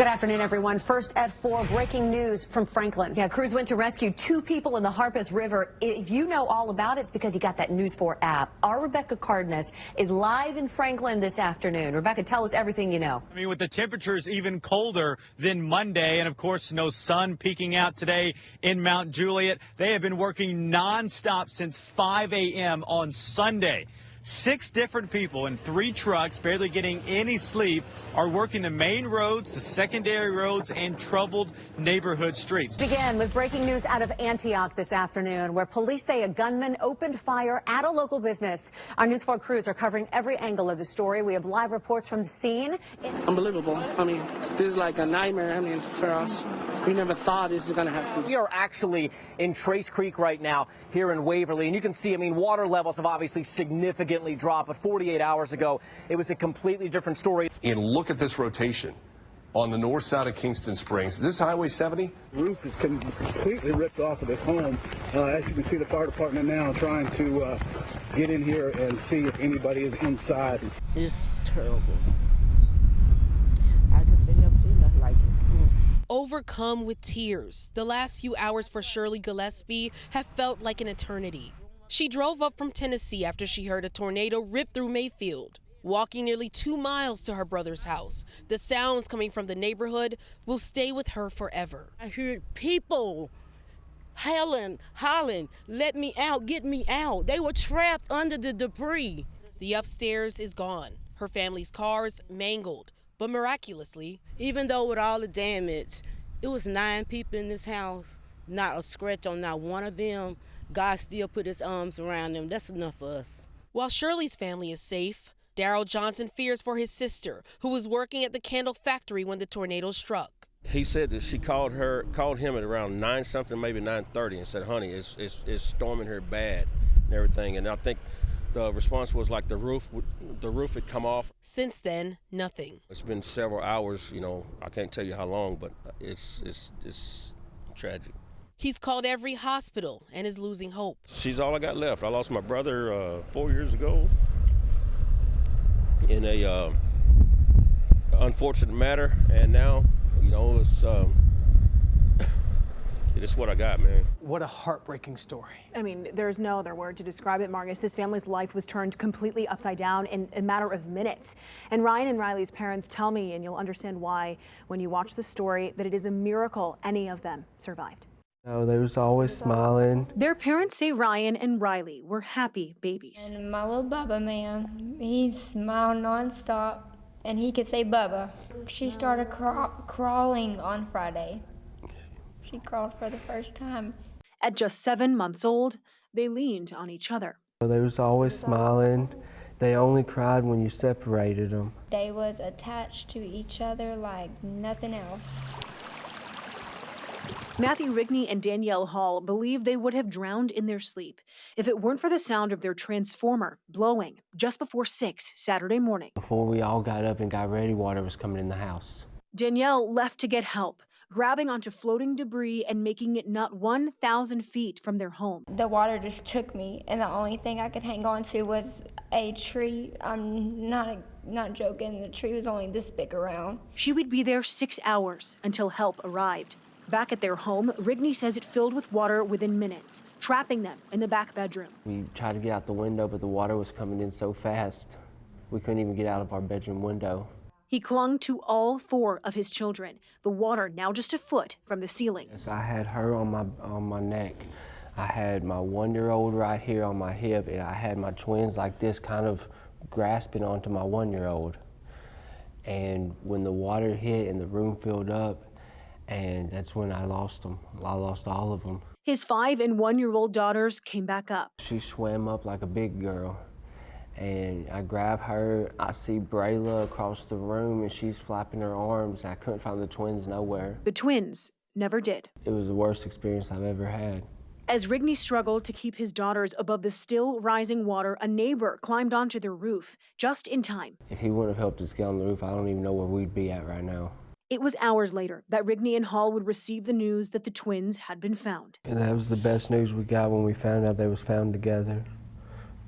Good afternoon, everyone. First at 4, breaking news from Franklin. Yeah, crews went to rescue 2 people in the Harpeth River. If you know all about it, it's because you got that News 4 app. Our Rebecca Cardenas is live in Franklin this afternoon. Rebecca, tell us everything you know. I mean, with the temperatures even colder than Monday, and of course no sun peeking out today in Mount Juliet, they have been working nonstop since 5 a.m. on Sunday. 6 different people in 3 trucks, barely getting any sleep, are working the main roads, the secondary roads, and troubled neighborhood streets. Begin with breaking news out of Antioch this afternoon, where police say a gunman opened fire at a local business. Our News 4 crews are covering every angle of the story. We have live reports from the scene. Unbelievable. I mean, this is like a nightmare. I mean, for us. We never thought this was going to happen. We are actually in Trace Creek right now here in Waverly, and you can see, I mean, water levels have obviously significantly dropped, but 48 hours ago, it was a completely different story. And look at this rotation on the north side of Kingston Springs. This Highway 70? The roof is completely ripped off of this home. As you can see, the fire department now trying to get in here and see if anybody is inside. It's terrible. I just ain't never seen nothing like it. Overcome with tears, the last few hours for Shirley Gillespie have felt like an eternity. She drove up from Tennessee after she heard a tornado rip through Mayfield, walking nearly 2 miles to her brother's house. The sounds coming from the neighborhood will stay with her forever. I heard people hollering, let me out, get me out. They were trapped under the debris. The upstairs is gone, her family's cars mangled. But miraculously, even though with all the damage, it was 9 people in this house, not a scratch on not one of them. God still put his arms around them. That's enough for us. While Shirley's family is safe, Darrell Johnson fears for his sister, who was working at the candle factory when the tornado struck. He said that she called him at around 9-something, maybe 9:30, and said, "Honey, it's storming here bad," and everything. And I think the response was like the roof had come off. Since then, nothing. It's been several hours, you know, I can't tell you how long, but it's tragic. He's called every hospital and is losing hope. She's all I got left. I lost my brother 4 years ago in a unfortunate matter, and now, you know, it's what I got, man. What a heartbreaking story. I mean, there's no other word to describe it, Marcus. This family's life was turned completely upside down in a matter of minutes. And Ryan and Riley's parents tell me, and you'll understand why when you watch the story, that it is a miracle any of them survived. Oh, they was always smiling. Their parents say Ryan and Riley were happy babies. And my little Bubba, man, he smiled nonstop, and he could say Bubba. She started crawling on Friday. She crawled for the first time. At just 7 months old, they leaned on each other. They was always smiling. They only cried when you separated them. They was attached to each other like nothing else. Matthew Rigney and Danielle Hall believe they would have drowned in their sleep if it weren't for the sound of their transformer blowing just before 6 Saturday morning. Before we all got up and got ready, water was coming in the house. Danielle left to get help, grabbing onto floating debris and making it not 1,000 feet from their home. The water just took me, and the only thing I could hang on to was a tree. I'm not joking, the tree was only this big around. She would be there 6 hours until help arrived. Back at their home, Rigney says it filled with water within minutes, trapping them in the back bedroom. We tried to get out the window, but the water was coming in so fast, we couldn't even get out of our bedroom window. He clung to all 4 of his children, the water now just a foot from the ceiling. Yes, I had her on my neck. I had my 1-year-old right here on my hip, and I had my twins like this, kind of grasping onto my 1-year-old. And when the water hit and the room filled up, and that's when I lost them. I lost all of them. His 5- and 1-year-old daughters came back up. She swam up like a big girl, and I grab her. I see Brayla across the room, and she's flapping her arms. I couldn't find the twins nowhere. The twins never did. It was the worst experience I've ever had. As Rigney struggled to keep his daughters above the still rising water, a neighbor climbed onto their roof just in time. If he wouldn't have helped us get on the roof, I don't even know where we'd be at right now. It was hours later that Rigney and Hall would receive the news that the twins had been found. And that was the best news we got when we found out they was found together.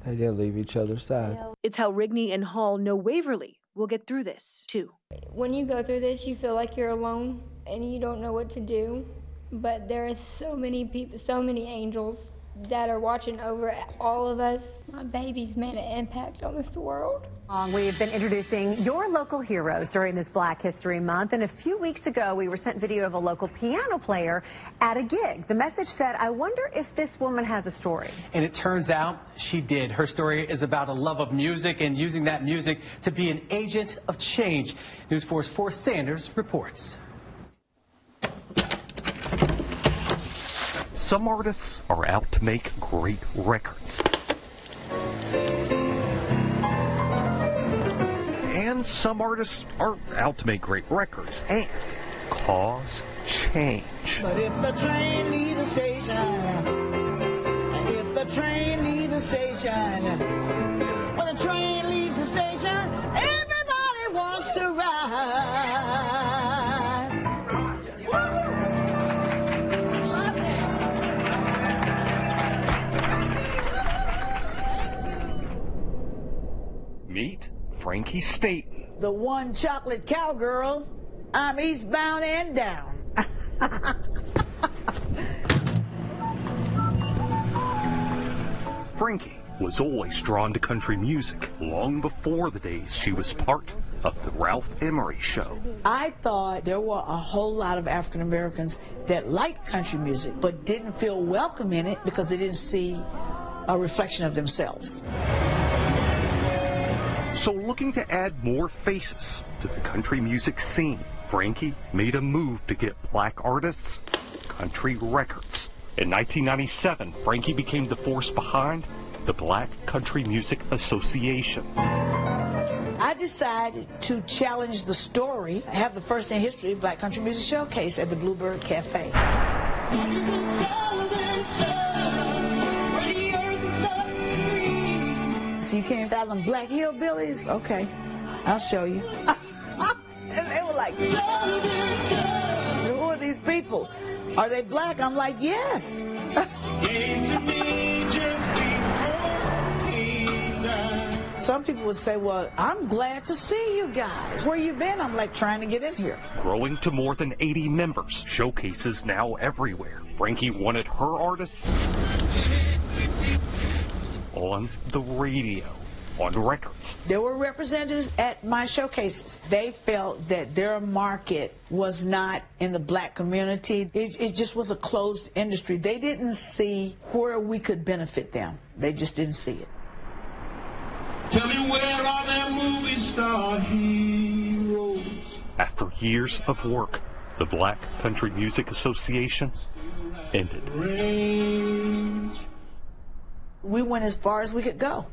They didn't leave each other's side. It's how Rigney and Hall know Waverly We'll get through this, too. When you go through this, you feel like you're alone and you don't know what to do. But there are so many people, so many angels that are watching over all of us. My baby's made an impact on this world. We have been introducing your local heroes during this Black History Month, and a few weeks ago we were sent video of a local piano player at a gig. The message said, "I wonder if this woman has a story." And it turns out she did. Her story is about a love of music and using that music to be an agent of change. News 4's Forrest Sanders reports. Some artists are out to make great records. And some artists are out to make great records and cause change. But if the train leaves the station, if the train leaves the station, when the train leaves the station, everybody wants to ride. Meet Frankie Staten. The one chocolate cowgirl. I'm eastbound and down. Frankie was always drawn to country music long before the days she was part of the Ralph Emery Show. I thought there were a whole lot of African Americans that liked country music but didn't feel welcome in it because they didn't see a reflection of themselves. So looking to add more faces to the country music scene, Frankie made a move to get black artists country records. In 1997, Frankie became the force behind the Black Country Music Association. I decided to challenge the story, have the first in history Black Country Music Showcase at the Bluebird Cafe. So you can't fathom black hillbillies? Okay, I'll show you. And they were like, who are these people? Are they black? I'm like, yes. Some people would say, well, I'm glad to see you guys. Where you been? I'm like, trying to get in here. Growing to more than 80 members, showcases now everywhere. Frankie wanted her artists on the radio, on records. There were representatives at my showcases. They felt that their market was not in the black community. It just was a closed industry. They didn't see where we could benefit them. They just didn't see it. Tell me, where are their movie star heroes? After years of work, the Black Country Music Association ended. We went as far as we could go.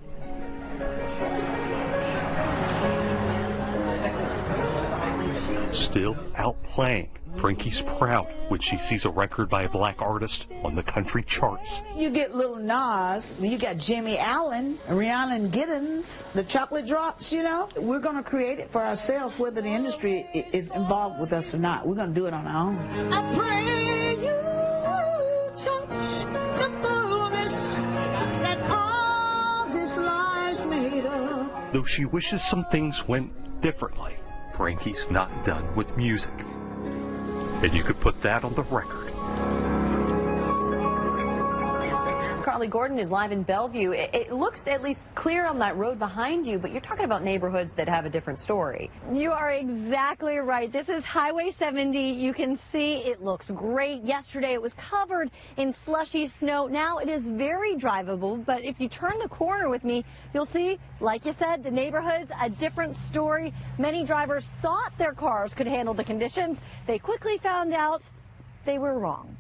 Still out playing, Frankie's proud when she sees a record by a black artist on the country charts. You get Lil Nas, you got Jimmy Allen, Rhiannon Giddens, the Chocolate Drops, you know. We're going to create it for ourselves, whether the industry is involved with us or not. We're going to do it on our own. I pray you touch the fullness that all this life's made of. Though she wishes some things went differently, Frankie's not done with music. And you could put that on the record. Carly Gordon is live in Bellevue. It looks at least clear on that road behind you, but you're talking about neighborhoods that have a different story. You are exactly right. This is Highway 70. You can see it looks great. Yesterday it was covered in slushy snow. Now it is very drivable, but if you turn the corner with me, you'll see, like you said, the neighborhood's a different story. Many drivers thought their cars could handle the conditions. They quickly found out they were wrong.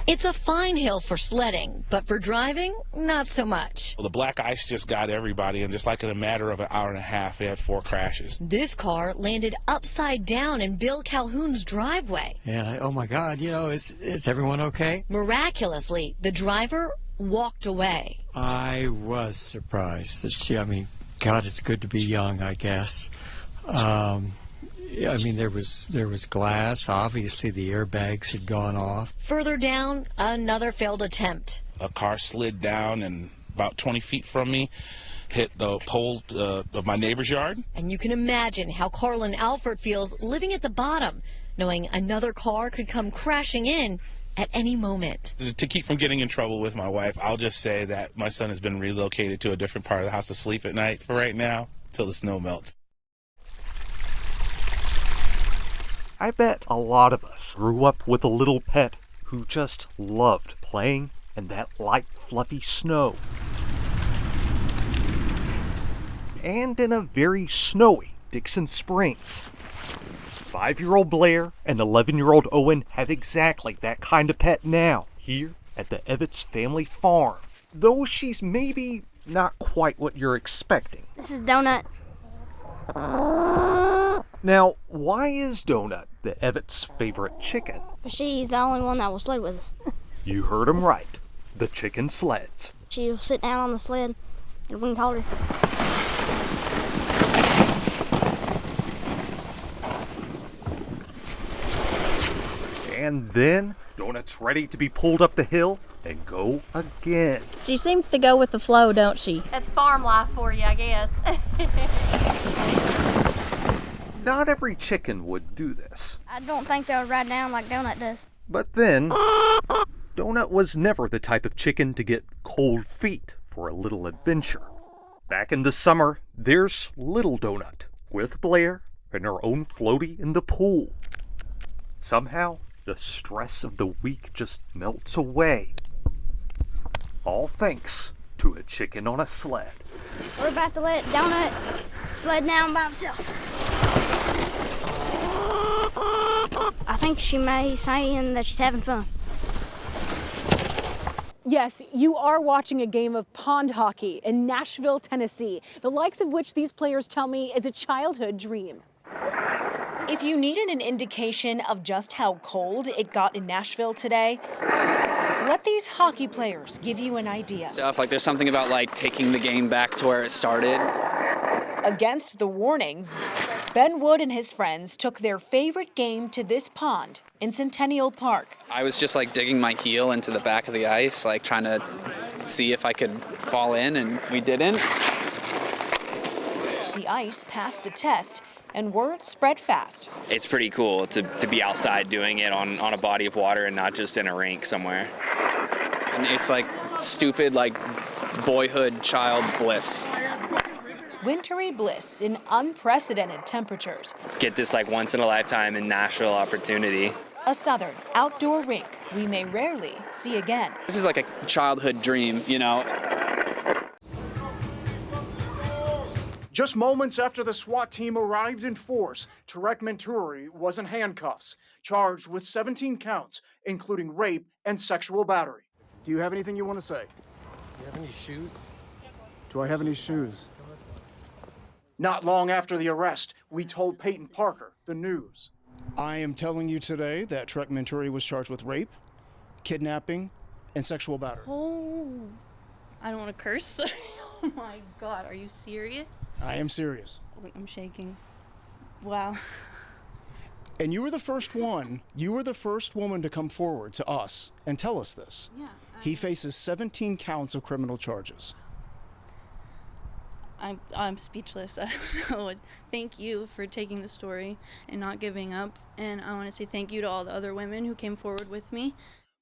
It's a fine hill for sledding, but for driving, not so much. Well, the black ice just got everybody, and just like in a matter of an hour and a half, we had 4 crashes. This car landed upside down in Bill Calhoun's driveway. And oh my God, you know, is everyone okay? Miraculously, the driver walked away. I was surprised that I mean, God, it's good to be young, I guess. I mean, there was glass. Obviously, the airbags had gone off. Further down, another failed attempt. A car slid down and about 20 feet from me, hit the pole of my neighbor's yard. And you can imagine how Carlin Alford feels living at the bottom, knowing another car could come crashing in at any moment. To keep from getting in trouble with my wife, I'll just say that my son has been relocated to a different part of the house to sleep at night for right now, till the snow melts. I bet a lot of us grew up with a little pet who just loved playing in that light, fluffy snow. And in a very snowy Dixon Springs. 5-year-old Blair and 11-year-old Owen have exactly that kind of pet now, here at the Evans family farm. Though she's maybe not quite what you're expecting. This is Donut. Now, why is Donut the Evans' favorite chicken? She's the only one that will sled with us. You heard him right. The chicken sleds. She'll sit down on the sled and we can hold her. And then Donut's ready to be pulled up the hill and go again. She seems to go with the flow, don't she? That's farm life for you, I guess. Not every chicken would do this. I don't think they'll ride down like Donut does. But then, Donut was never the type of chicken to get cold feet for a little adventure. Back in the summer, there's little Donut with Blair and her own floaty in the pool. Somehow, the stress of the week just melts away. All thanks to a chicken on a sled. We're about to let Donut sled down by himself. I think she may saying that she's having fun. Yes, you are watching a game of pond hockey in Nashville, Tennessee, the likes of which these players tell me is a childhood dream. If you needed an indication of just how cold it got in Nashville today, let these hockey players give you an idea. Stuff like there's something about like taking the game back to where it started. Against the warnings, Ben Wood and his friends took their favorite game to this pond in Centennial Park. I was just like digging my heel into the back of the ice, like trying to see if I could fall in, and we didn't. The ice passed the test, and word spread fast. It's pretty cool to be outside doing it on a body of water and not just in a rink somewhere. And it's like stupid, like boyhood child bliss. Wintry bliss in unprecedented temperatures. Get this like once in a lifetime in Nashville opportunity. A southern outdoor rink we may rarely see again. This is like a childhood dream, you know. Just moments after the SWAT team arrived in force, Tarek Menturi was in handcuffs, charged with 17 counts, including rape and sexual battery. Do you have anything you want to say? Do you have any shoes? Do I have any shoes? Not long after the arrest, we told Peyton Parker the news. I am telling you today that Tarek Menturi was charged with rape, kidnapping, and sexual battery. Oh, I don't want to curse. Oh my God, are you serious? I am serious. Look, I'm shaking. Wow. And you were the first one, you were the first woman to come forward to us and tell us this. Yeah. He faces 17 counts of criminal charges. I'm speechless. I don't know. Thank you for taking the story and not giving up. And I want to say thank you to all the other women who came forward with me.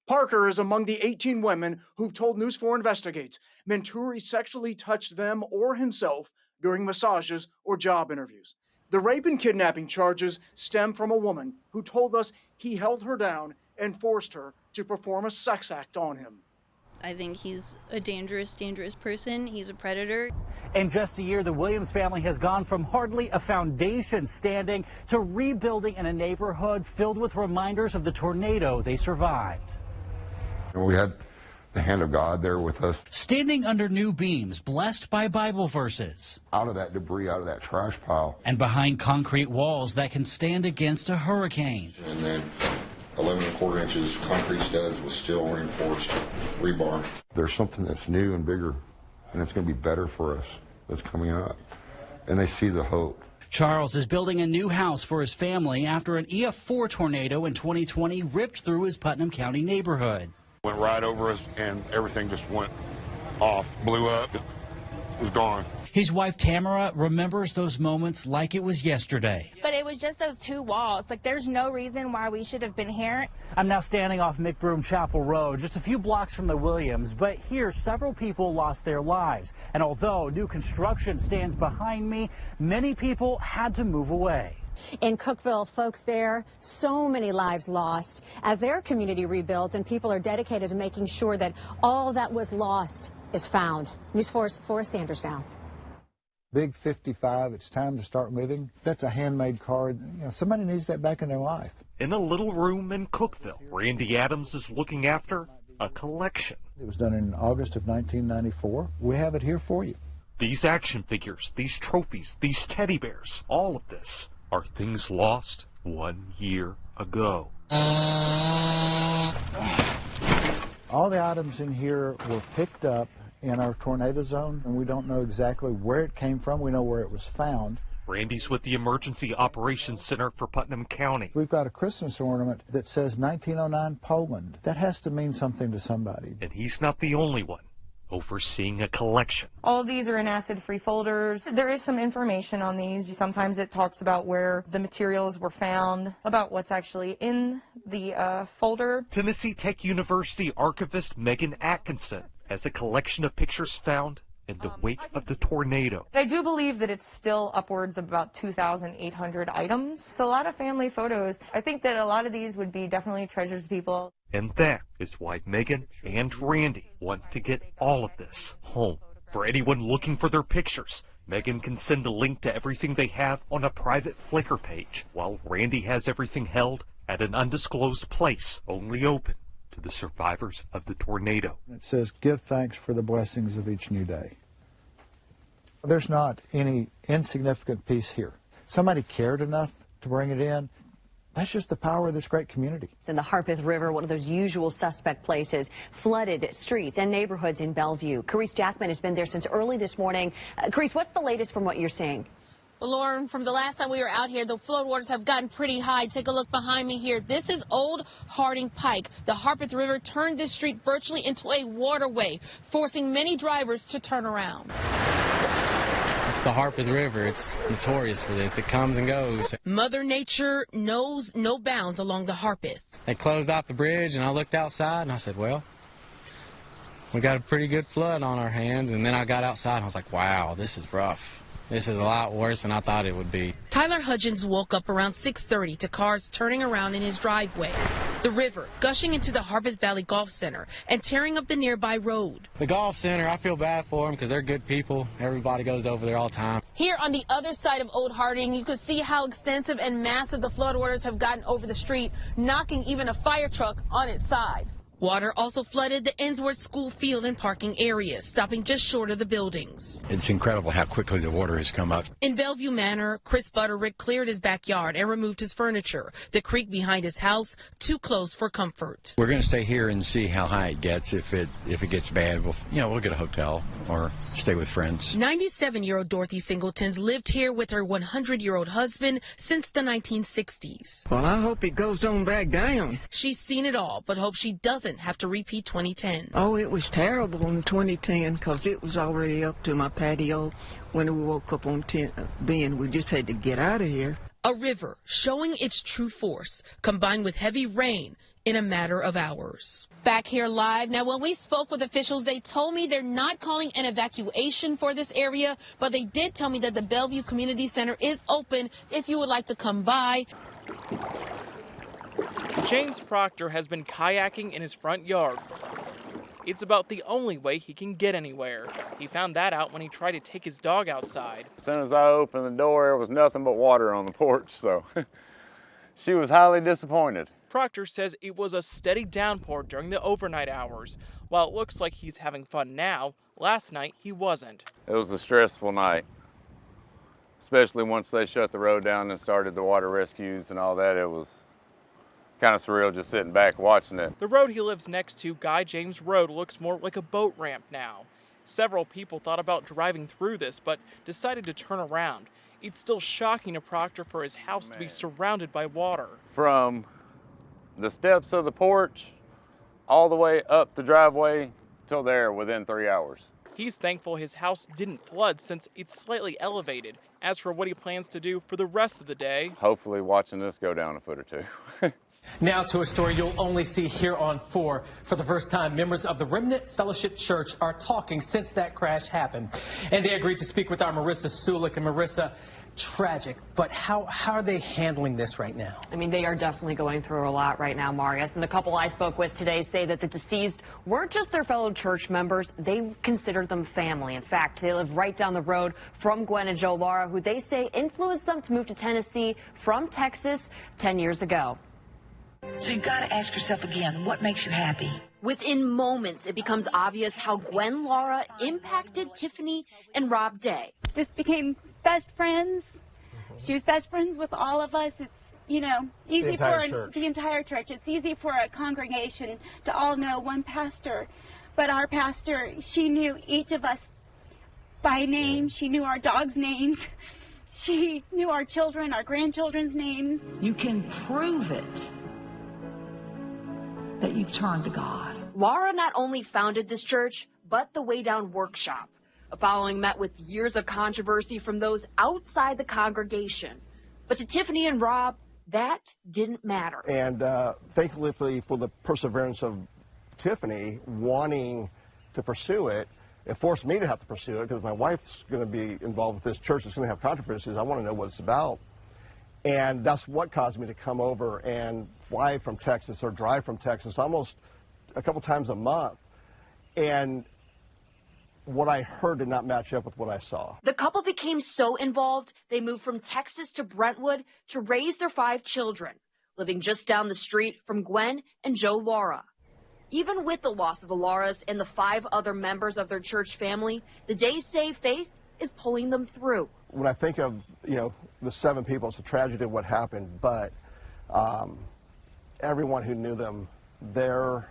Parker is among the 18 women who've told News 4 Investigates Menturi sexually touched them or himself during massages or job interviews. The rape and kidnapping charges stem from a woman who told us he held her down and forced her to perform a sex act on him. I think he's a dangerous person. He's a predator. In just a year, the Williams family has gone from hardly a foundation standing to rebuilding in a neighborhood filled with reminders of the tornado they survived. We had the hand of God there with us. Standing under new beams, blessed by Bible verses. Out of that debris, out of that trash pile. And behind concrete walls that can stand against a hurricane. And then 11 1/4 inches concrete studs with steel reinforced rebar. There's something that's new and bigger, and it's going to be better for us that's coming up. And they see the hope. Charles is building a new house for his family after an EF4 tornado in 2020 ripped through his Putnam County neighborhood. Went right over us, and everything just went off, blew up, it was gone. His wife Tamara remembers those moments like it was yesterday. But it was just those two walls. Like, there's no reason why we should have been here. I'm now standing off McBroom Chapel Road, just a few blocks from the Williams, but here several people lost their lives. And although new construction stands behind me, many people had to move away. In Cookeville, folks there, so many lives lost as their community rebuilds, and people are dedicated to making sure that all that was lost is found. News 4's Forrest Sanders now. Big 55, it's time to start moving. That's a handmade card. You know, somebody needs that back in their life. In a little room in Cookeville, Randy Adams is looking after a collection. It was done in August of 1994. We have it here for you. These action figures, these trophies, these teddy bears, all of this are things lost 1 year ago. All the items in here were picked up in our tornado zone, and we don't know exactly where it came from. We know where it was found. Randy's with the Emergency Operations Center for Putnam County. We've got a Christmas ornament that says 1909 Poland. That has to mean something to somebody. And he's not the only one overseeing a collection. All of these are in acid-free folders. There is some information on these. Sometimes it talks about where the materials were found, about what's actually in the folder. Tennessee Tech University archivist Megan Atkinson has a collection of pictures found in the wake of the tornado. I do believe that it's still upwards of about 2,800 items. It's a lot of family photos. I think that a lot of these would be definitely treasures to people. And that is why Megan and Randy want to get all of this home. For anyone looking for their pictures, Megan can send a link to everything they have on a private Flickr page, while Randy has everything held at an undisclosed place, only open to the survivors of the tornado. It says, give thanks for the blessings of each new day. There's not any insignificant piece here. Somebody cared enough to bring it in. That's just the power of this great community. It's in the Harpeth River, one of those usual suspect places, flooded streets and neighborhoods in Bellevue. Carice Jackman has been there since early this morning. Carice, what's the latest from what you're seeing? Well, Lauren, from the last time we were out here, the flood waters have gotten pretty high. Take a look behind me here. This is Old Harding Pike. The Harpeth River turned this street virtually into a waterway, forcing many drivers to turn around. It's the Harpeth River. It's notorious for this. It comes and goes. Mother Nature knows no bounds along the Harpeth. They closed off the bridge, and I looked outside, and I said, well, we got a pretty good flood on our hands. And then I got outside, and I was like, wow, this is rough. This is a lot worse than I thought it would be. Tyler Hudgens woke up around 6:30 to cars turning around in his driveway. The river gushing into the Harpeth Valley Golf Center and tearing up the nearby road. The golf center, I feel bad for them because they're good people. Everybody goes over there all the time. Here on the other side of Old Harding, you can see how extensive and massive the floodwaters have gotten over the street, knocking even a fire truck on its side. Water also flooded the Ensworth School field and parking areas, stopping just short of the buildings. It's incredible how quickly the water has come up. In Bellevue Manor, Chris Butterick cleared his backyard and removed his furniture. The creek behind his house, too close for comfort. We're going to stay here and see how high it gets. If it gets bad, we'll get a hotel or stay with friends. 97-year-old Dorothy Singleton's lived here with her 100-year-old husband since the 1960s. Well, I hope it goes on back down. She's seen it all, but hopes she doesn't have to repeat 2010. Oh, it was terrible in 2010 because it was already up to my patio when we woke up on 10. Then we just had to get out of here. A river showing its true force, combined with heavy rain in a matter of hours. Back here live. Now, when we spoke with officials, they told me they're not calling an evacuation for this area, but they did tell me that the Bellevue Community Center is open if you would like to come by. James Proctor has been kayaking in his front yard. It's about the only way he can get anywhere. He found that out when he tried to take his dog outside. As soon as I opened the door, there was nothing but water on the porch, so she was highly disappointed. Proctor says it was a steady downpour during the overnight hours. While it looks like he's having fun now, last night he wasn't. It was a stressful night, especially once they shut the road down and started the water rescues and all that. It was kind of surreal just sitting back watching it. The road he lives next to, Guy James Road, looks more like a boat ramp now. Several people thought about driving through this, but decided to turn around. It's still shocking to Proctor for his house to be surrounded by water. From the steps of the porch all the way up the driveway till there within 3 hours. He's thankful his house didn't flood since it's slightly elevated. As for what he plans to do for the rest of the day, hopefully watching this go down a foot or two. Now to a story you'll only see here on 4. For the first time, members of the Remnant Fellowship Church are talking since that crash happened. And they agreed to speak with our Marissa Sulik. And Marissa, tragic, but how are they handling this right now? I mean, they are definitely going through a lot right now, Marius. And the couple I spoke with today say that the deceased weren't just their fellow church members. They considered them family. In fact, they live right down the road from Gwen and Joe Lara, who they say influenced them to move to Tennessee from Texas 10 years ago. So you've got to ask yourself again, what makes you happy? Within moments, it becomes obvious how Gwen Lara impacted Tiffany and Rob Day. Just became best friends. She was best friends with all of us. It's, you know, easy for the entire church. It's easy for a congregation to all know one pastor. But our pastor, she knew each of us by name. She knew our dogs' names. She knew our children, our grandchildren's names. You can prove it that you've turned to God. Lara not only founded this church, but the Way Down Workshop. A following met with years of controversy from those outside the congregation. But to Tiffany and Rob, that didn't matter. And thankfully for the perseverance of Tiffany wanting to pursue it, it forced me to have to pursue it because my wife's going to be involved with this church. It's going to have controversies. I want to know what it's about. And that's what caused me to come over and fly from Texas or drive from Texas almost a couple times a month. And what I heard did not match up with what I saw. The couple became so involved, they moved from Texas to Brentwood to raise their 5 children, living just down the street from Gwen and Joe Lara. Even with the loss of the Laras and the 5 other members of their church family, the Day Save Faith is pulling them through. When I think of, the 7 people, it's a tragedy of what happened, but everyone who knew them, their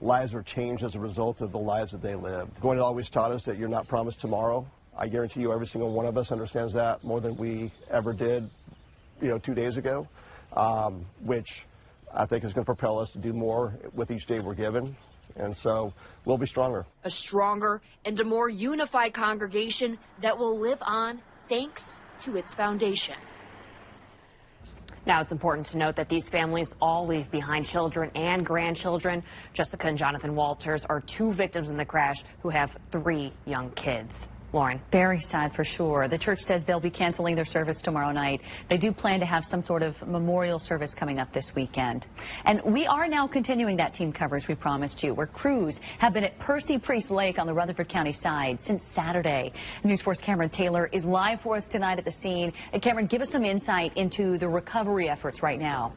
lives were changed as a result of the lives that they lived. Gwen always taught us that you're not promised tomorrow. I guarantee you every single one of us understands that more than we ever did, 2 days ago, which I think is going to propel us to do more with each day we're given. And so we'll be stronger. A stronger and a more unified congregation that will live on thanks to its foundation. Now, it's important to note that these families all leave behind children and grandchildren. Jessica and Jonathan Walters are 2 victims in the crash who have 3 young kids. Lauren. Very sad for sure. The church says they'll be canceling their service tomorrow night. They do plan to have some sort of memorial service coming up this weekend. And we are now continuing that team coverage we promised you, where crews have been at Percy Priest Lake on the Rutherford County side since Saturday. News 4's Cameron Taylor is live for us tonight at the scene. And Cameron, give us some insight into the recovery efforts right now.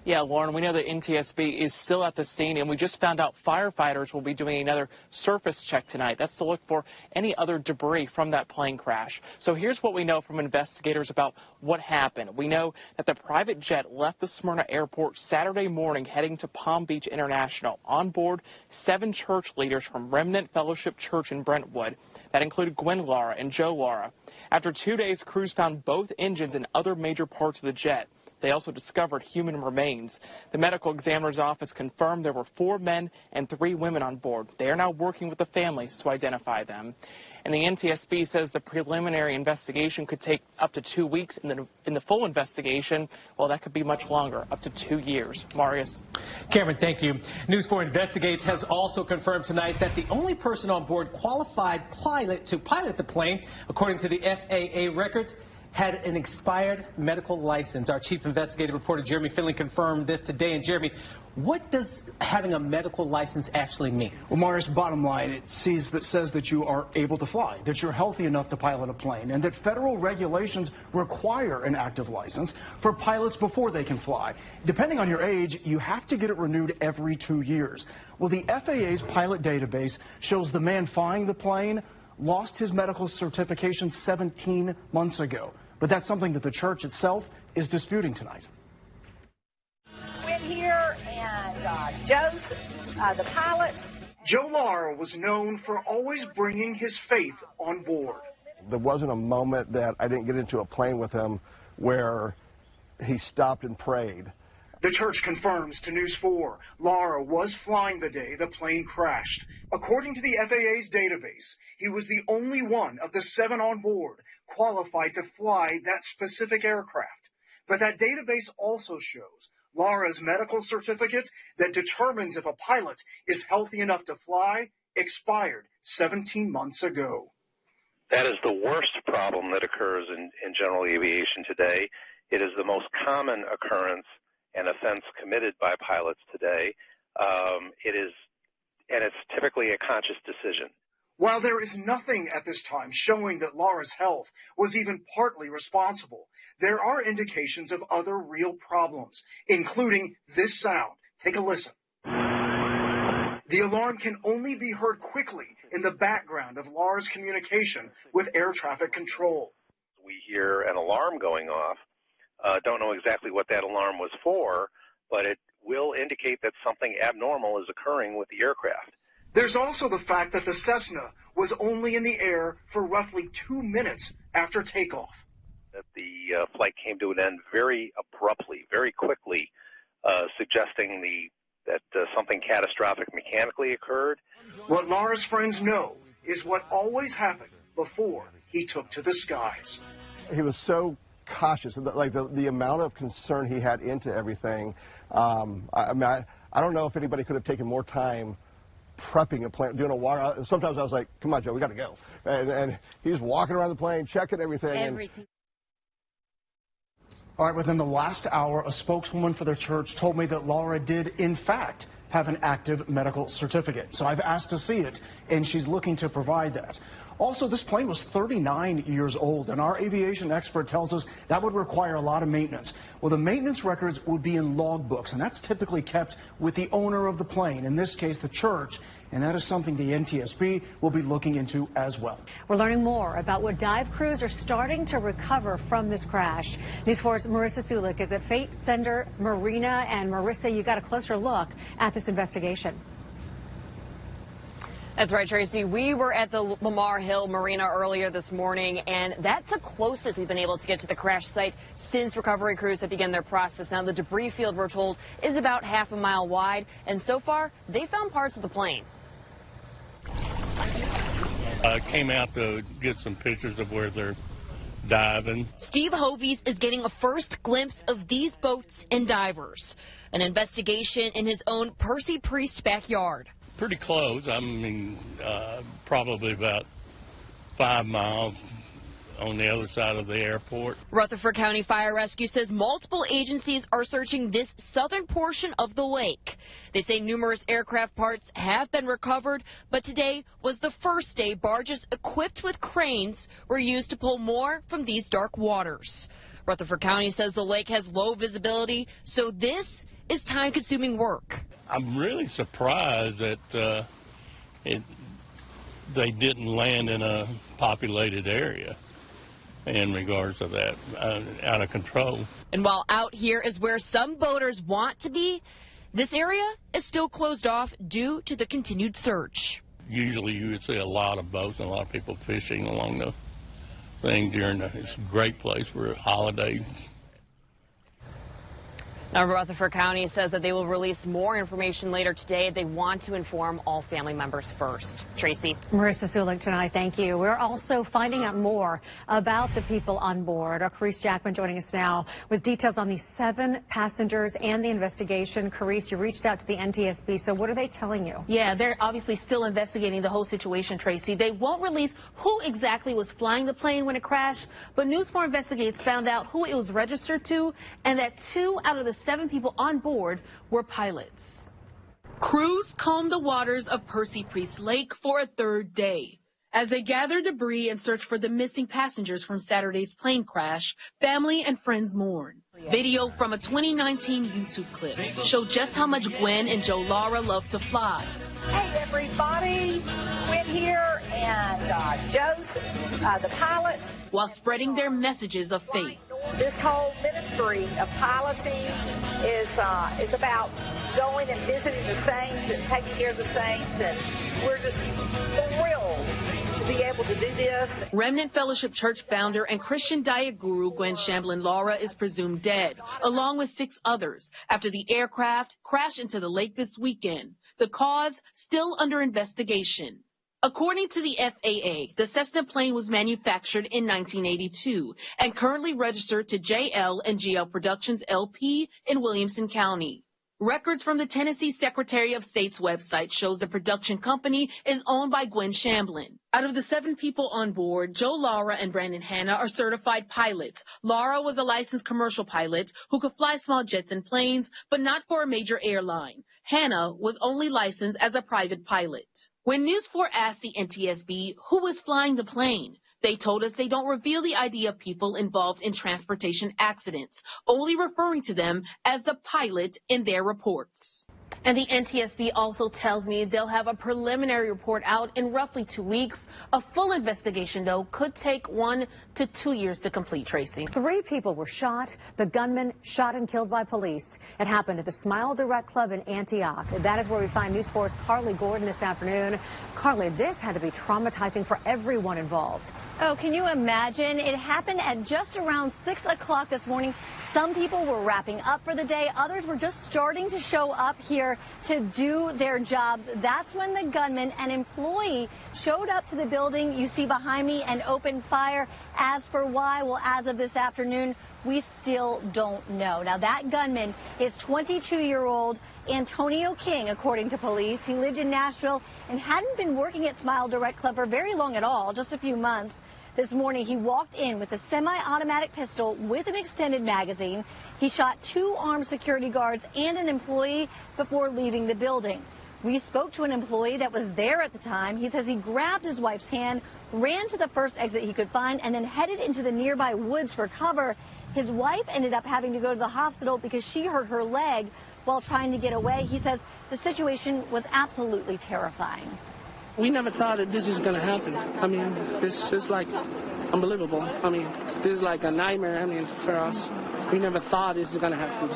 Yeah, Lauren, we know that NTSB is still at the scene, and we just found out firefighters will be doing another surface check tonight. That's to look for any other debris from that plane crash. So here's what we know from investigators about what happened. We know that the private jet left the Smyrna airport Saturday morning heading to Palm Beach International. On board, 7 church leaders from Remnant Fellowship Church in Brentwood. That included Gwen Lara and Joe Lara. After 2 days, crews found both engines and other major parts of the jet. They also discovered human remains. The medical examiner's office confirmed there were 4 men and 3 women on board. They are now working with the families to identify them. And the NTSB says the preliminary investigation could take up to 2 weeks. And then in the full investigation, well, that could be much longer, up to 2 years. Marius. Cameron, thank you. News 4 Investigates has also confirmed tonight that the only person on board qualified pilot to pilot the plane, according to the FAA records, had an expired medical license. Our chief investigative reporter Jeremy Finley confirmed this today. And Jeremy, what does having a medical license actually mean? Well, Marius, bottom line, it says that you are able to fly, that you're healthy enough to pilot a plane, and that federal regulations require an active license for pilots before they can fly. Depending on your age, you have to get it renewed every 2 years. Well, the FAA's pilot database shows the man flying the plane lost his medical certification 17 months ago. But that's something that the church itself is disputing tonight. We're here, and Joe's the pilot. Joe Lara was known for always bringing his faith on board. There wasn't a moment that I didn't get into a plane with him where he stopped and prayed. The church confirms to News 4, Laura was flying the day the plane crashed. According to the FAA's database, he was the only one of the 7 on board qualified to fly that specific aircraft. But that database also shows Laura's medical certificate that determines if a pilot is healthy enough to fly expired 17 months ago. That is the worst problem that occurs in general aviation today. It is the most common occurrence and offense committed by pilots today. It's typically a conscious decision. While there is nothing at this time showing that Laura's health was even partly responsible, there are indications of other real problems, including this sound. Take a listen. The alarm can only be heard quickly in the background of Laura's communication with air traffic control. We hear an alarm going off. Don't know exactly what that alarm was for, but it will indicate that something abnormal is occurring with the aircraft. There's also the fact that the Cessna was only in the air for roughly 2 minutes after takeoff. That the flight came to an end very abruptly, very quickly, suggesting that something catastrophic mechanically occurred. What Laura's friends know is what always happened before he took to the skies. He was so cautious, like the amount of concern he had into everything. I don't know if anybody could have taken more time prepping a plane, doing a water. Sometimes I was like, come on, Joe, we got to go. And he's walking around the plane, checking everything. All right, within the last hour, a spokeswoman for the church told me that Laura did, in fact, have an active medical certificate. So I've asked to see it, and she's looking to provide that. Also, this plane was 39 years old, and our aviation expert tells us that would require a lot of maintenance. Well, the maintenance records would be in logbooks, and that's typically kept with the owner of the plane, in this case, the church, and that is something the NTSB will be looking into as well. We're learning more about what dive crews are starting to recover from this crash. News 4's Marissa Sulik is at Fate Center Marina, and Marissa, you got a closer look at this investigation. That's right, Tracy. We were at the Lamar Hill Marina earlier this morning, and that's the closest we've been able to get to the crash site since recovery crews have begun their process. Now, the debris field, we're told, is about half a mile wide, and so far, they found parts of the plane. I came out to get some pictures of where they're diving. Steve Hovies is getting a first glimpse of these boats and divers. An investigation in his own Percy Priest backyard. Pretty close. I mean, probably about 5 miles on the other side of the airport. Rutherford County Fire Rescue says multiple agencies are searching this southern portion of the lake. They say numerous aircraft parts have been recovered, but today was the first day barges equipped with cranes were used to pull more from these dark waters. Rutherford County says the lake has low visibility, so this is time-consuming work. I'm really surprised that they didn't land in a populated area in regards to that, out of control. And while out here is where some boaters want to be, this area is still closed off due to the continued search. Usually you would see a lot of boats and a lot of people fishing along the thing during it's a great place for a holiday. Now, Rutherford County says that they will release more information later today. They want to inform all family members first. Tracy. Marissa Sulik tonight, thank you. We're also finding out more about the people on board. Our Carice Jackman joining us now with details on the 7 passengers and the investigation. Carice, you reached out to the NTSB, so what are they telling you? Yeah, they're obviously still investigating the whole situation, Tracy. They won't release who exactly was flying the plane when it crashed, but News 4 Investigates found out who it was registered to and that 2 out of the 7 people on board were pilots. Crews combed the waters of Percy Priest Lake for a 3rd day. As they gather debris and search for the missing passengers from Saturday's plane crash, family and friends mourn. Video from a 2019 YouTube clip showed just how much Gwen and Joe Lara love to fly. Hey everybody, Gwen here, and Joe's the pilot. While spreading their messages of faith. This whole ministry of piloting is about going and visiting the saints and taking care of the saints, and we're just thrilled to be able to do this. Remnant Fellowship Church founder and Christian diet guru Gwen Shamblin Laura is presumed dead, along with 6 others, after the aircraft crashed into the lake this weekend. The cause still under investigation. According to the FAA, the Cessna plane was manufactured in 1982 and currently registered to JL and GL Productions LP in Williamson County. Records from the Tennessee Secretary of State's website shows the production company is owned by Gwen Shamblin. Out of the 7 people on board, Joe Laura and Brandon Hanna are certified pilots. Laura was a licensed commercial pilot who could fly small jets and planes, but not for a major airline. Hanna was only licensed as a private pilot. When News 4 asked the NTSB who was flying the plane, they told us they don't reveal the ID of people involved in transportation accidents, only referring to them as the pilot in their reports. And the NTSB also tells me they'll have a preliminary report out in roughly 2 weeks. A full investigation, though, could take 1 to 2 years to complete, Tracy. 3 people were shot. The gunman shot and killed by police. It happened at the Smile Direct Club in Antioch. That is where we find News 4's Carly Gordon this afternoon. Carly, this had to be traumatizing for everyone involved. Oh, can you imagine? It happened at just around 6 o'clock this morning. Some people were wrapping up for the day. Others were just starting to show up here to do their jobs. That's when the gunman, an employee, showed up to the building you see behind me and opened fire. As for why, well, as of this afternoon, we still don't know. Now, that gunman is 22-year-old Antonio King, according to police. He lived in Nashville and hadn't been working at Smile Direct Club for very long at all, just a few months. This morning, he walked in with a semi-automatic pistol with an extended magazine. He shot 2 armed security guards and an employee before leaving the building. We spoke to an employee that was there at the time. He says he grabbed his wife's hand, ran to the first exit he could find, and then headed into the nearby woods for cover. His wife ended up having to go to the hospital because she hurt her leg while trying to get away. He says the situation was absolutely terrifying. We never thought that this is going to happen. I mean, it's like unbelievable. I mean, this is like a nightmare, I mean, for us. We never thought this was going to happen.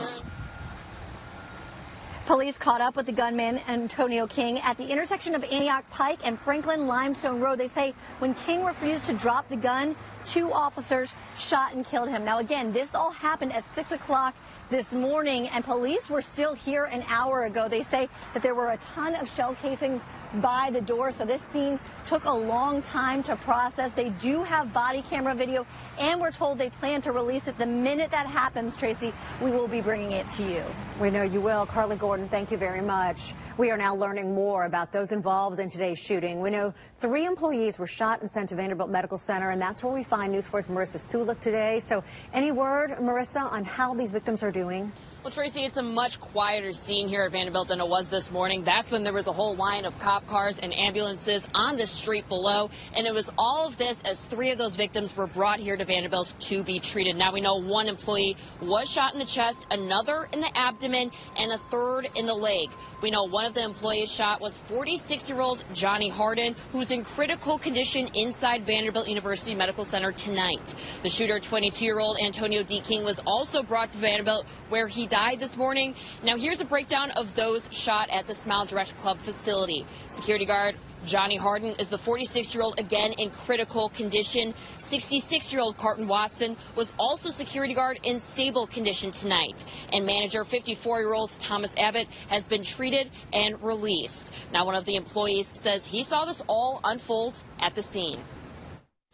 Police caught up with the gunman, Antonio King, at the intersection of Antioch Pike and Franklin Limestone Road. They say when King refused to drop the gun, 2 officers shot and killed him. Now, again, this all happened at 6 o'clock this morning, and police were still here an hour ago. They say that there were a ton of shell casings by the door, so this scene took a long time to process. They do have body camera video, and we're told they plan to release it the minute that happens. Tracy, we will be bringing it to you. We know you will. Carly Gordon, thank you very much. We are now learning more about those involved in today's shooting. We know 3 employees were shot and sent to Vanderbilt Medical Center, and that's where we find News 4's Marissa Sulik today. So any word, Marissa, on how these victims are doing? Well, Tracy, it's a much quieter scene here at Vanderbilt than it was this morning. That's when there was a whole line of cop cars and ambulances on the street below. And it was all of this as 3 of those victims were brought here to Vanderbilt to be treated. Now, we know 1 employee was shot in the chest, another in the abdomen, and a 3rd in the leg. We know one of the employees shot was 46-year-old Johnny Harden, who's in critical condition inside Vanderbilt University Medical Center tonight. The shooter, 22-year-old Antonio D. King, was also brought to Vanderbilt, where he died this morning. Now, here's a breakdown of those shot at the Smile Direct Club facility. Security guard Johnny Harden is the 46-year-old, again in critical condition. 66-year-old Carton Watson was also security guard in stable condition tonight. And manager 54-year-old Thomas Abbott has been treated and released. Now, one of the employees says he saw this all unfold at the scene.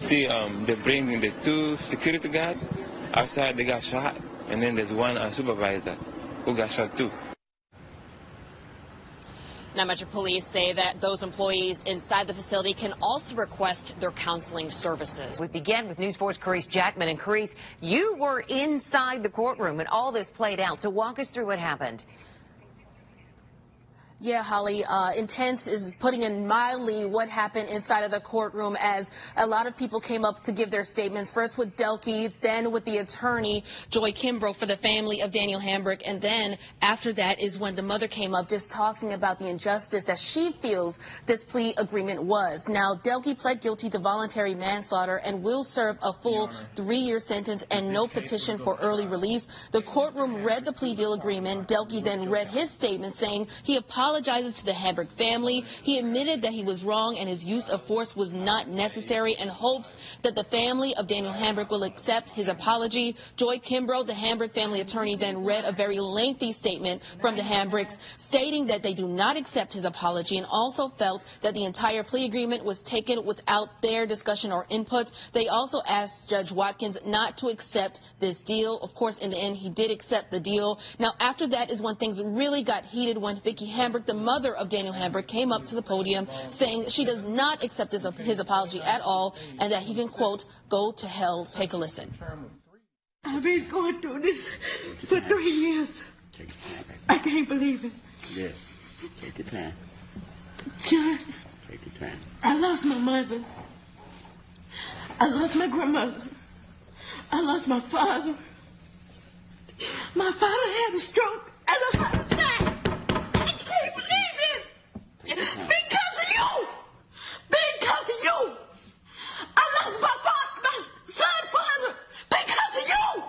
See, they bring in the 2 security guards. Outside, they got shot. And then there's 1 supervisor who got shot too. Now, Metro Police say that those employees inside the facility can also request their counseling services. We begin with News 4's Carice Jackman. And Carice, you were inside the courtroom when all this played out. So walk us through what happened. Yeah, Holly, intense is putting in mildly what happened inside of the courtroom, as a lot of people came up to give their statements, first with Delkey, then with the attorney, Joy Kimbrough, for the family of Daniel Hambrick, and then after that is when the mother came up just talking about the injustice that she feels this plea agreement was. Now, Delkey pled guilty to voluntary manslaughter and will serve a full 3-year sentence and no petition for early release. The courtroom read the plea deal agreement. Delkey then read his statement saying he apologized apologizes to the Hambrick family. He admitted that he was wrong and his use of force was not necessary and hopes that the family of Daniel Hambrick will accept his apology. Joy Kimbrough, the Hambrick family attorney, then read a very lengthy statement from the Hambricks stating that they do not accept his apology and also felt that the entire plea agreement was taken without their discussion or input. They also asked Judge Watkins not to accept this deal. Of course, in the end, he did accept the deal. Now, after that is when things really got heated, when Vicki Hambrick, the mother of Daniel Hambrick, came up to the podium saying she does not accept his apology at all and that he can, quote, go to hell. Take a listen. I've been going through this for 3 years. I can't believe it. Yes. Take your time. John, Take your time. I lost my mother. I lost my grandmother. I lost my father. My father had a stroke and a heart attack. I can't believe it. Because of you. Because of you. I lost my son father because of you.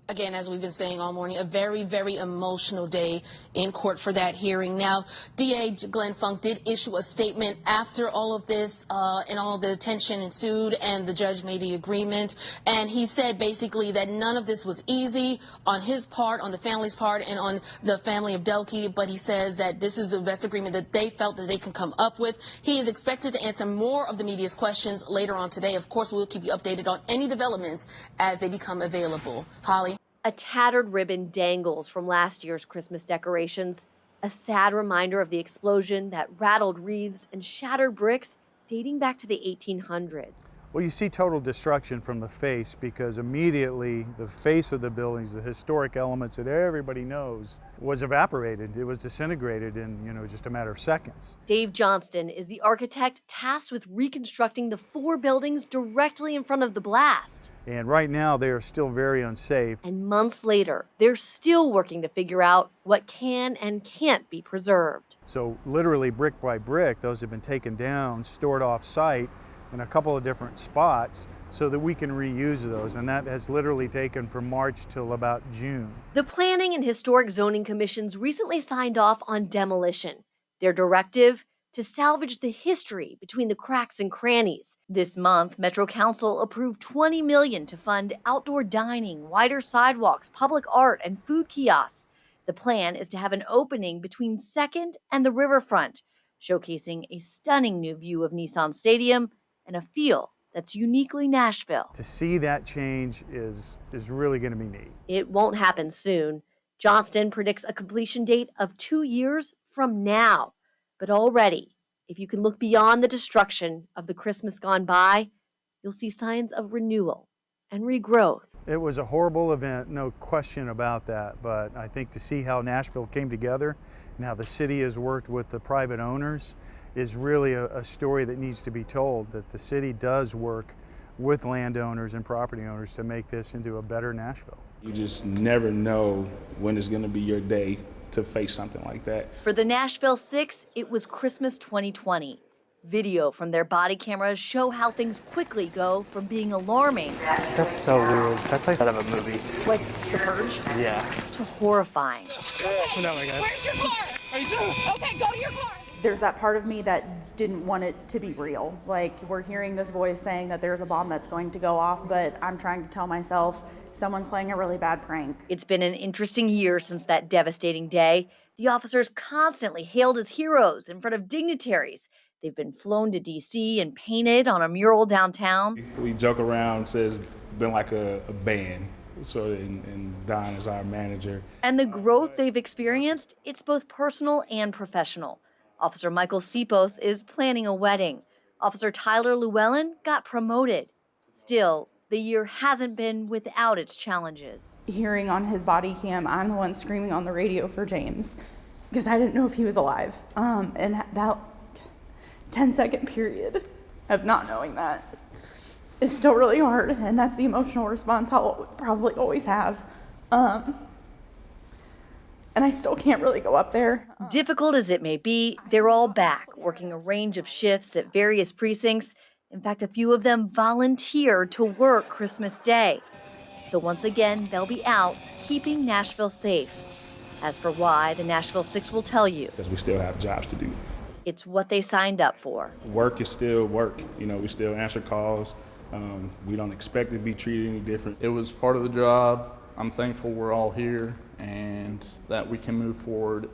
Again, as we've been saying all morning, a very, very emotional day in court for that hearing. Now, DA Glenn Funk did issue a statement after all of this and all the tension ensued and the judge made the agreement. And he said basically that none of this was easy on his part, on the family's part, and on the family of Delkey. But he says that this is the best agreement that they felt that they can come up with. He is expected to answer more of the media's questions later on today. Of course, we'll keep you updated on any developments as they become available. Holly? A tattered ribbon dangles from last year's Christmas decorations, a sad reminder of the explosion that rattled wreaths and shattered bricks dating back to the 1800s. Well, you see total destruction from the face because immediately the face of the buildings, the historic elements that everybody knows, was evaporated. It was disintegrated in, just a matter of seconds. Dave Johnston is the architect tasked with reconstructing the 4 buildings directly in front of the blast. And right now they are still very unsafe. And months later, they're still working to figure out what can and can't be preserved. So literally brick by brick, those have been taken down, stored off-site in a couple of different spots so that we can reuse those, and that has literally taken from March till about June. The Planning and Historic Zoning Commissions recently signed off on demolition. Their directive: to salvage the history between the cracks and crannies. This month, Metro Council approved $20 million to fund outdoor dining, wider sidewalks, public art, and food kiosks. The plan is to have an opening between 2nd and the riverfront, showcasing a stunning new view of Nissan Stadium and a feel that's uniquely Nashville. To see that change is really going to be neat. It won't happen soon. Johnston predicts a completion date of 2 years from now. But already, if you can look beyond the destruction of the Christmas gone by, you'll see signs of renewal and regrowth. It was a horrible event, no question about that. But I think to see how Nashville came together and how the city has worked with the private owners is really a story that needs to be told, that the city does work with landowners and property owners to make this into a better Nashville. You just never know when it's going to be your day to face something like that. For the Nashville Six, it was Christmas 2020. Video from their body cameras show how things quickly go from being alarming. That's so weird. That's like out of a movie. Like The Purge? Yeah. To horrifying. No, my God. Where's your car? Okay, go to your car. There's that part of me that didn't want it to be real. Like, we're hearing this voice saying that there's a bomb that's going to go off, but I'm trying to tell myself someone's playing a really bad prank. It's been an interesting year since that devastating day. The officers constantly hailed as heroes in front of dignitaries. They've been flown to D.C. and painted on a mural downtown. We joke around, says it's been like a band. So, and Don is our manager. And the growth they've experienced, it's both personal and professional. Officer Michael Sipos is planning a wedding. Officer Tyler Llewellyn got promoted. Still, the year hasn't been without its challenges. Hearing on his body cam, I'm the one screaming on the radio for James because I didn't know if he was alive. And that 10-second period of not knowing that is still really hard, and that's the emotional response I'll probably always have. And I still can't really go up there. Difficult as it may be, they're all back, working a range of shifts at various precincts. In fact, a few of them volunteered to work Christmas Day. So once again, they'll be out keeping Nashville safe As for why, the Nashville Six will tell you. Because we still have jobs to do. It's what they signed up for. Work is still work. You know, we still answer calls. We don't expect to be treated any different. It was part of the job. I'm thankful we're all here and that we can move forward.